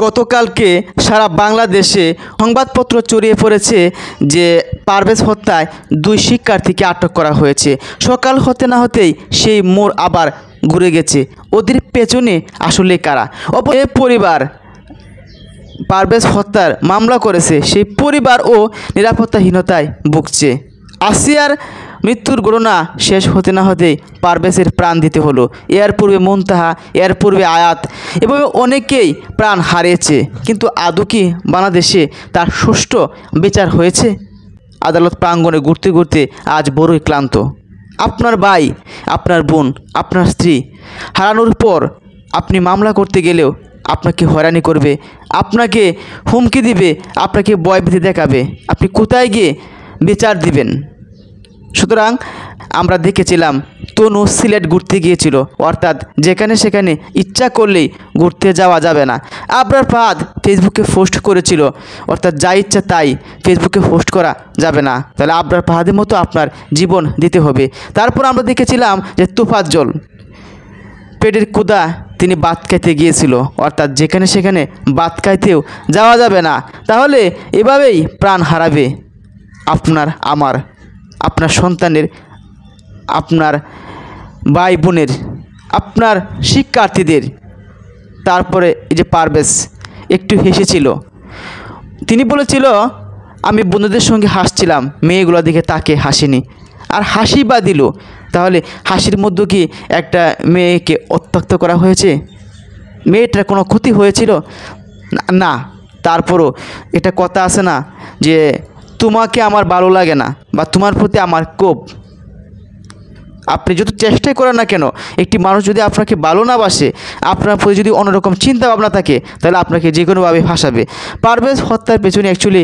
গতকালকে সারা বাংলাদেশে সংবাদপত্র ছড়িয়ে পড়েছে যে পারভেজ হত্যায় 2 শিক্ষার্থীকে আটক করা হয়েছে। সকাল হতে না হতেই সেই মোড় আবার ঘুরে গেছে। ওদের পেছনে আসলে কারা? অপর পরিবার পারভেজ হত্যার মামলা করেছে, সেই পরিবারও নিরাপত্তাহীনতায় ভুগছে। আসিয়ার মৃত্যুর ঘটনা শেষ হতে না হতেই পারভেজের প্রাণ দিতে হলো। এর পূর্বে মুনতাহা, এর পূর্বে আয়াত, এভাবে অনেকেই প্রাণ হারিয়েছে। কিন্তু আদৌ কি বাংলাদেশে তার সুষ্ঠু বিচার হয়েছে? আদালত প্রাঙ্গণে ঘুরতে ঘুরতে আজ বড়ই ক্লান্ত। আপনার ভাই, আপনার বোন, আপনার স্ত্রী হারানোর পর আপনি মামলা করতে গেলেও আপনাকে হয়রানি করবে, আপনাকে হুমকি দিবে, আপনাকে ভয়ভীতি দেখাবে। আপনি কোথায় গিয়ে বিচার দিবেন? সুতরাং আমরা দেখেছিলাম তনু সিলেট ঘুরতে গিয়েছিল, অর্থাৎ যেখানে সেখানে ইচ্ছা করলেই ঘুরতে যাওয়া যাবে না। আবরার ফাহাদ ফেসবুকে পোস্ট করেছিল, অর্থাৎ যা ইচ্ছা তাই ফেসবুকে পোস্ট করা যাবে না। তাহলে আবরার ফাহাদের মতো আপনার জীবন দিতে হবে। তারপর আমরা দেখেছিলাম যে তোফাজ্জল পেটের ক্ষুধা, তিনি ভাত খাইতে গিয়েছিল, অর্থাৎ যেখানে সেখানে ভাত খাইতেও যাওয়া যাবে না। তাহলে এভাবেই প্রাণ হারাবে আপনার, আমার, আপনার সন্তানের, আপনার ভাই বোনের, আপনার শিক্ষার্থীদের। তারপরে এই যে পারভেজ একটু হেসেছিল, তিনি বলেছিল আমি বন্ধুদের সঙ্গে হাসছিলাম, মেয়েগুলো দেখে তাকে হাসিনি। আর হাসি বা দিল, তাহলে হাসির মধ্যে কি একটা মেয়েকে উত্ত্যক্ত করা হয়েছে? মেয়েটার কোনো ক্ষতি হয়েছিল না। তারপরও এটা কথা আছে না যে তোমাকে আমার ভালো লাগে না বা তোমার প্রতি আমার কোপ। আপনি যত চেষ্টাই করেন না কেন, একটি মানুষ যদি আপনাকে ভালো না বাসে, আপনার প্রতি যদি অন্যরকম চিন্তা ভাবনা থাকে, তাহলে আপনাকে যে কোনোভাবে ফাঁসাবে। পারভেজ হত্যার পেছনে অ্যাকচুয়ালি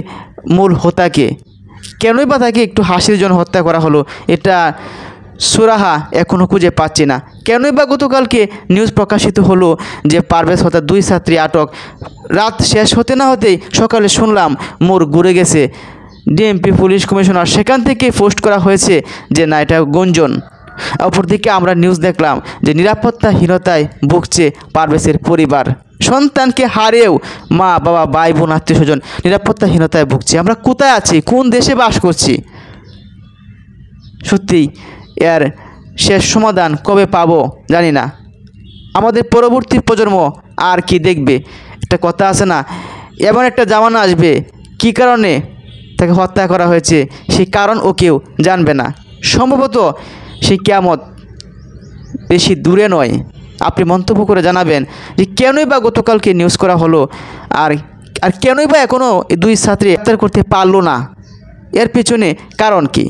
মূল হোতাকে, কেনই বা তাকে একটু হাসির জন্য হত্যা করা হলো, এটা সুরাহা এখনও খুঁজে পাচ্ছি না। কেনই বা গতকালকে নিউজ প্রকাশিত হলো যে পারভেজ হত্যার 2 ছাত্রী আটক। রাত শেষ হতে না হতেই সকালে শুনলাম মোড় ঘুরে গেছে। ডিএমপি পুলিশ কমিশনার সেখান থেকে পোস্ট করা হয়েছে যে না, এটা গুঞ্জন। অপরদিকে আমরা নিউজ দেখলাম যে নিরাপত্তাহীনতায় ভুগছে পারভেজের পরিবার। সন্তানকে হারিয়েও মা, বাবা, ভাই, বোন, আত্মীয় স্বজন নিরাপত্তাহীনতায় ভুগছে। আমরা কোথায় আছি? কোন দেশে বাস করছি? সত্যিই এর শেষ সমাধান কবে পাবো জানি না। আমাদের পরবর্তী প্রজন্ম আর কি দেখবে? একটা কথা আছে না, এমন একটা জামানা আসবে কী কারণে তাকে হত্যা করা হয়েছে সেই কারণ ও কেউ জানবে না। সম্ভবত সেই কিয়ামত বেশি দূরে নয়। আপনি মন্তব্য করে জানাবেন যে কেনই বা গতকালকে নিউজ করা হলো, আর কেনই বা এখনও 2 ছাত্রী গ্রেপ্তার করতে পারলো না? এর পেছনে কারণ কি?